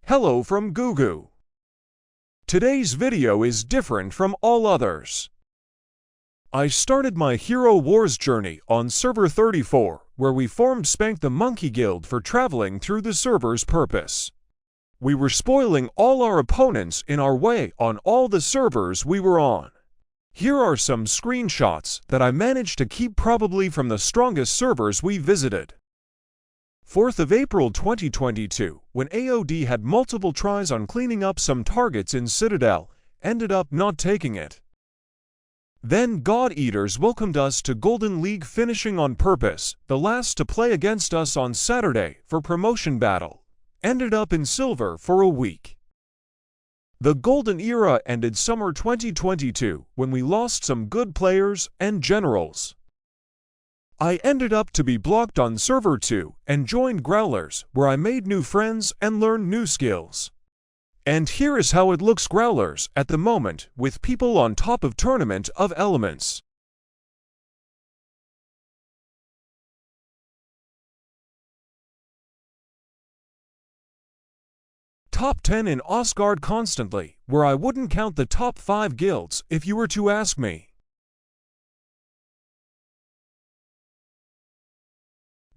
Hello from Gugu. Today's video is different from all others. I started my Hero Wars journey on server 34, where we formed Spank the Monkey Guild for traveling through the server's purpose. We were spoiling all our opponents in our way on all the servers we were on. Here are some screenshots that I managed to keep probably from the strongest servers we visited. 4th of April 2022, when AOD had multiple tries on cleaning up some targets in Citadel, ended up not taking it. Then God Eaters welcomed us to Golden League, finishing on purpose, the last to play against us on Saturday for promotion battle. Ended up in silver for a week. The Golden Era ended summer 2022 when we lost some good players and generals. I ended up to be blocked on server 2 and joined Growlers, where I made new friends and learned new skills. And here is how it looks Growlers at the moment, with people on top of Tournament of Elements. Top 10 in Osgard constantly, where I wouldn't count the top 5 guilds if you were to ask me.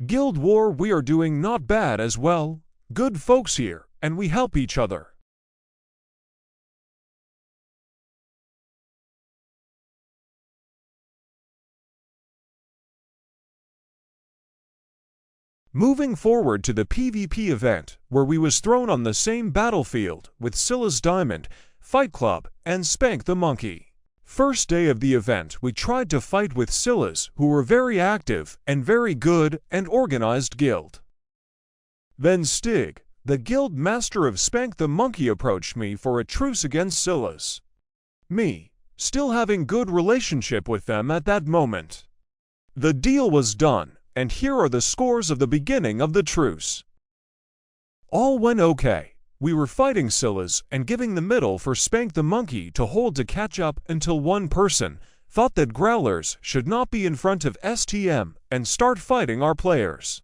Guild War, we are doing not bad as well, good folks here, and we help each other. Moving forward to the PvP event, where we was thrown on the same battlefield with Scylla's Diamond, Fight Club, and Spank the Monkey. First day of the event, we tried to fight with Scylla's, who were very active and very good and organized guild. Then Stig, the guild master of Spank the Monkey, approached me for a truce against Scylla's. Me, still having good relationship with them at that moment. The deal was done, and here are the scores of the beginning of the truce. All went okay. We were fighting Scylla's and giving the middle for Spank the Monkey to hold to catch up until one person thought that Growlers should not be in front of STM and start fighting our players.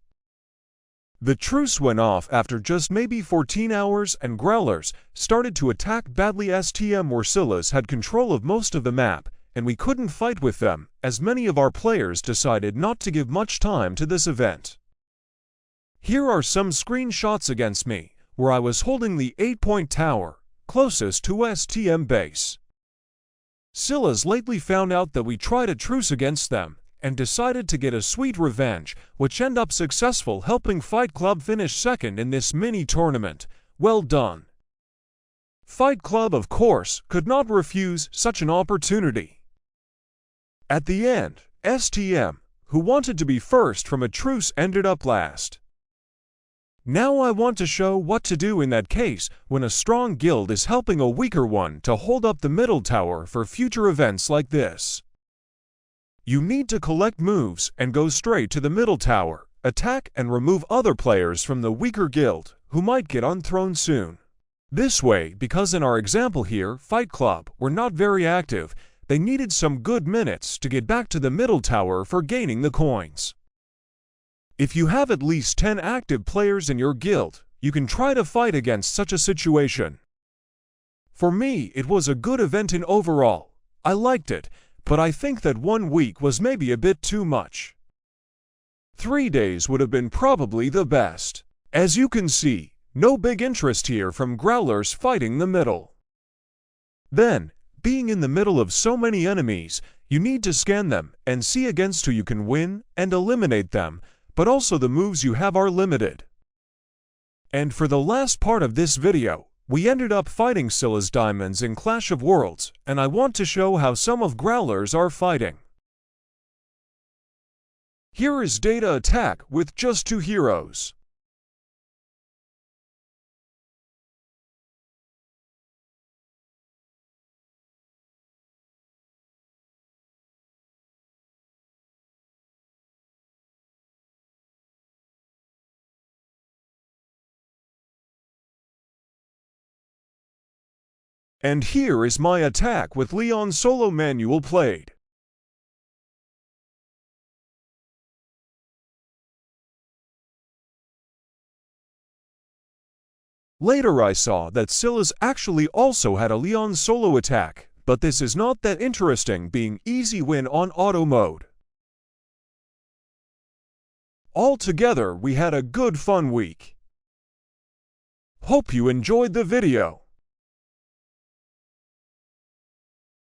The truce went off after just maybe 14 hours and Growlers started to attack badly STM, where Scylla's had control of most of the map, and we couldn't fight with them as many of our players decided not to give much time to this event. Here are some screenshots against me, where I was holding the 8-point tower, closest to STM base. Scylla's lately found out that we tried a truce against them, and decided to get a sweet revenge, which ended up successful, helping Fight Club finish second in this mini-tournament. Well done. Fight Club, of course, could not refuse such an opportunity. At the end, STM, who wanted to be first from a truce, ended up last. Now I want to show what to do in that case when a strong guild is helping a weaker one to hold up the middle tower for future events like this. You need to collect moves and go straight to the middle tower, attack and remove other players from the weaker guild who might get unthrown soon. This way, because in our example here, Fight Club were not very active, they needed some good minutes to get back to the middle tower for gaining the coins. If you have at least 10 active players in your guild, you can try to fight against such a situation. For me, it was a good event in overall. I liked it, but I think that 1 week was maybe a bit too much. 3 days would have been probably the best. As you can see, no big interest here from Growlers fighting the middle. Then, being in the middle of so many enemies, you need to scan them and see against who you can win and eliminate them, but also the moves you have are limited. And for the last part of this video, we ended up fighting Scylla's Diamonds in Clash of Worlds, and I want to show how some of Growlers are fighting. Here is Data Attack with just 2 heroes. And here is my attack with Lian solo manual played. Later I saw that Silas actually also had a Lian solo attack, but this is not that interesting, being easy win on auto mode. Altogether, we had a good fun week. Hope you enjoyed the video.